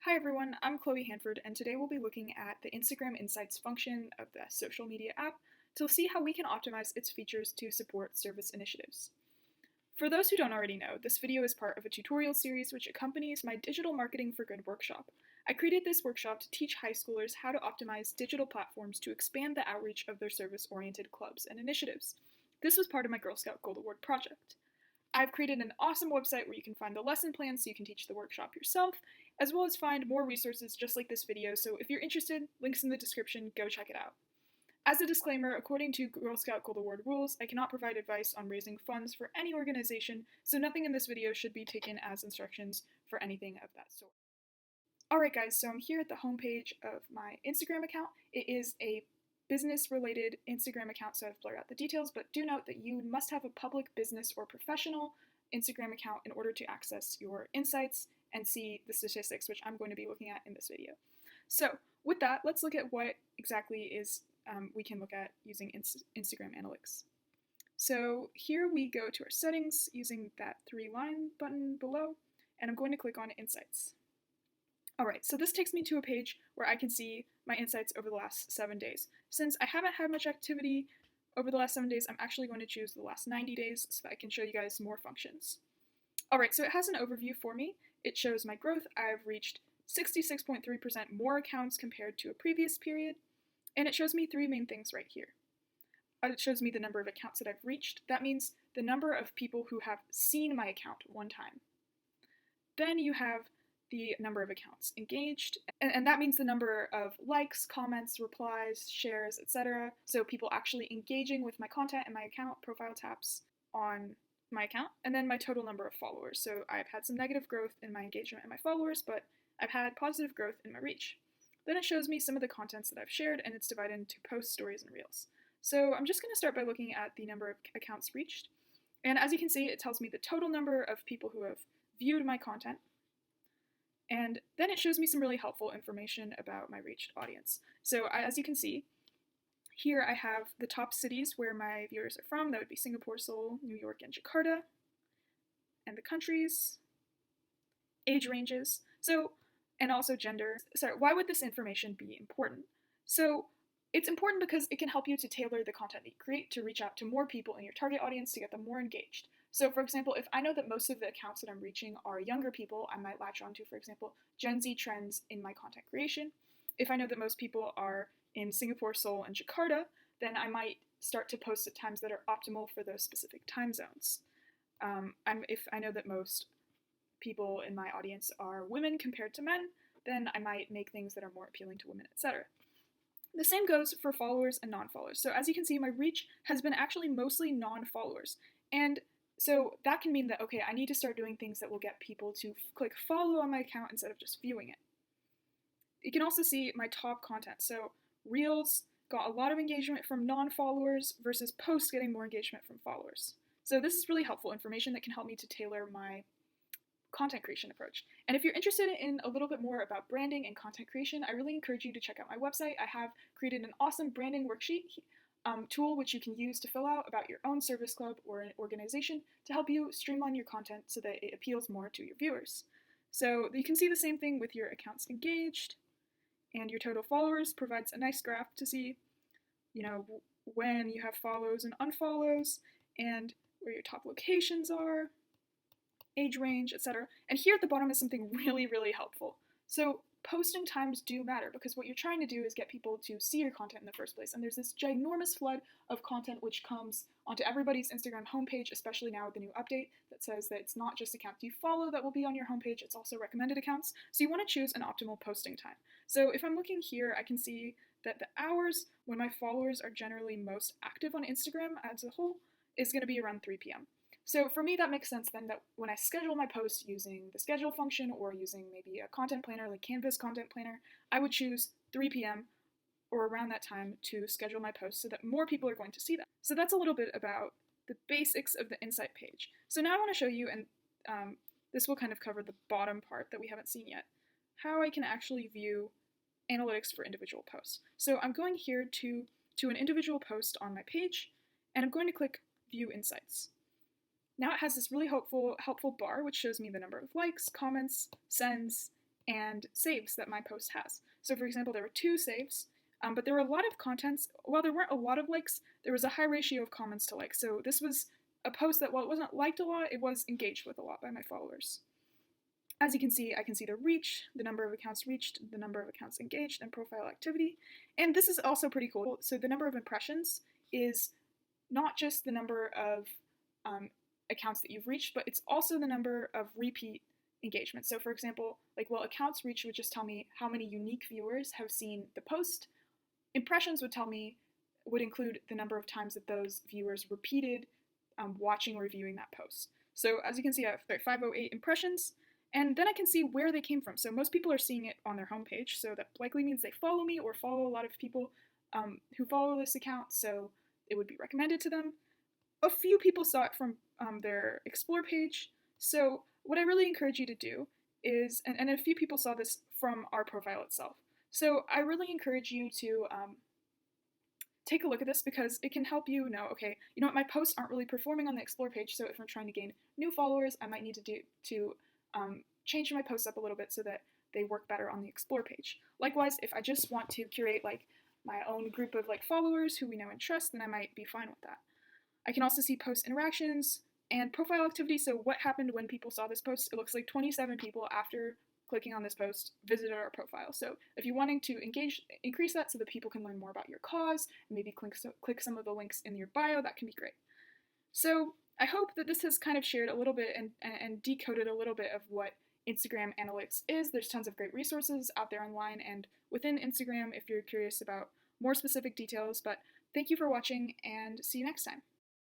Hi everyone, I'm Chloe Hanford, and today we'll be looking at the Instagram Insights function of the social media app to see how we can optimize its features to support service initiatives. For those who don't already know, this video is part of a tutorial series which accompanies my Digital Marketing for Good workshop. I created this workshop to teach high schoolers how to optimize digital platforms to expand the outreach of their service-oriented clubs and initiatives. This was part of my Girl Scout Gold Award project. I've created an awesome website where you can find the lesson plan so you can teach the workshop yourself, as well as find more resources just like this video, so if you're interested, links in the description, go check it out. As a disclaimer, according to Girl Scout Gold Award rules, I cannot provide advice on raising funds for any organization, so nothing in this video should be taken as instructions for anything of that sort. Alright guys, so I'm here at the homepage of my Instagram account. It is a business-related Instagram account, so I've blurred out the details, but do note that you must have a public, business, or professional Instagram account in order to access your insights and see the statistics, which I'm going to be looking at in this video. So with that, let's look at what exactly is we can look at using Instagram Analytics. So here we go to our settings using that 3-line button below, and I'm going to click on Insights. Alright, so this takes me to a page where I can see my insights over the last 7 days. Since I haven't had much activity over the last 7 days, I'm actually going to choose the last 90 days so that I can show you guys more functions. Alright, so it has an overview for me. It shows my growth. I've reached 66.3% more accounts compared to a previous period, and it shows me 3 main things right here. It shows me the number of accounts that I've reached. That means the number of people who have seen my account one time. Then you have the number of accounts engaged, and that means the number of likes, comments, replies, shares, etc. So people actually engaging with my content and my account, profile taps on my account, and then my total number of followers. So I've had some negative growth in my engagement and my followers, but I've had positive growth in my reach. Then it shows me some of the contents that I've shared, and it's divided into posts, stories, and reels. So I'm just going to start by looking at the number of accounts reached, and as you can see, it tells me the total number of people who have viewed my content. And then it shows me some really helpful information about my reached audience. So as you can see, here I have the top cities where my viewers are from. That would be Singapore, Seoul, New York, and Jakarta. And the countries, age ranges, and also gender. Sorry, why would this information be important? So it's important because it can help you to tailor the content that you create to reach out to more people in your target audience to get them more engaged. So for example, if I know that most of the accounts that I'm reaching are younger people, I might latch onto, for example, Gen Z trends in my content creation. If I know that most people are in Singapore, Seoul, and Jakarta, then I might start to post at times that are optimal for those specific time zones. If I know that most people in my audience are women compared to men, then I might make things that are more appealing to women, etc. The same goes for followers and non-followers. So as you can see, my reach has been actually mostly non-followers. And so that can mean that, okay, I need to start doing things that will get people to click follow on my account instead of just viewing it. You can also see my top content. So Reels got a lot of engagement from non-followers versus posts getting more engagement from followers. So this is really helpful information that can help me to tailor my content creation approach. And if you're interested in a little bit more about branding and content creation, I really encourage you to check out my website. I have created an awesome branding worksheet tool which you can use to fill out about your own service club or an organization to help you streamline your content so that it appeals more to your viewers. So you can see the same thing with your accounts engaged, and your total followers provides a nice graph to see, when you have follows and unfollows, and where your top locations are, age range, etc. And here at the bottom is something really, really helpful. So posting times do matter because what you're trying to do is get people to see your content in the first place. And there's this ginormous flood of content which comes onto everybody's Instagram homepage, especially now with the new update that says that it's not just accounts you follow that will be on your homepage, it's also recommended accounts. So you want to choose an optimal posting time. So if I'm looking here, I can see that the hours when my followers are generally most active on Instagram as a whole is going to be around 3 p.m. So for me, that makes sense then that when I schedule my posts using the schedule function or using maybe a content planner like Canva's content planner, I would choose 3 p.m. or around that time to schedule my posts so that more people are going to see them. So that's a little bit about the basics of the Insight page. So now I want to show you, and this will kind of cover the bottom part that we haven't seen yet, how I can actually view analytics for individual posts. So I'm going here to an individual post on my page, and I'm going to click View Insights. Now it has this really helpful bar which shows me the number of likes, comments, sends, and saves that my post has. So for example, there were 2 saves, but there were a lot of contents. While there weren't a lot of likes, there was a high ratio of comments to likes. So this was a post that, while it wasn't liked a lot, it was engaged with a lot by my followers. As you can see, I can see the reach, the number of accounts reached, the number of accounts engaged, and profile activity. And this is also pretty cool. So the number of impressions is not just the number of accounts that you've reached, but it's also the number of repeat engagements. So for example, like, well, accounts reached would just tell me how many unique viewers have seen the post. Impressions would include the number of times that those viewers repeated watching or viewing that post. So as you can see, I have 508 impressions, and then I can see where they came from. So most people are seeing it on their homepage, so that likely means they follow me or follow a lot of people who follow this account, so it would be recommended to them. A few people saw it from their Explore page, so what I really encourage you to do is, and a few people saw this from our profile itself, so I really encourage you to take a look at this, because it can help you know, okay, you know what, my posts aren't really performing on the Explore page, so if I'm trying to gain new followers, I might need to change my posts up a little bit so that they work better on the Explore page. Likewise, if I just want to curate like my own group of like followers who we know and trust, then I might be fine with that. I can also see post interactions and profile activity. So what happened when people saw this post? It looks like 27 people after clicking on this post visited our profile. So if you're wanting to increase that so that people can learn more about your cause, and maybe click some of the links in your bio, that can be great. So I hope that this has kind of shared a little bit and decoded a little bit of what Instagram Analytics is. There's tons of great resources out there online and within Instagram if you're curious about more specific details. But thank you for watching, and see you next time.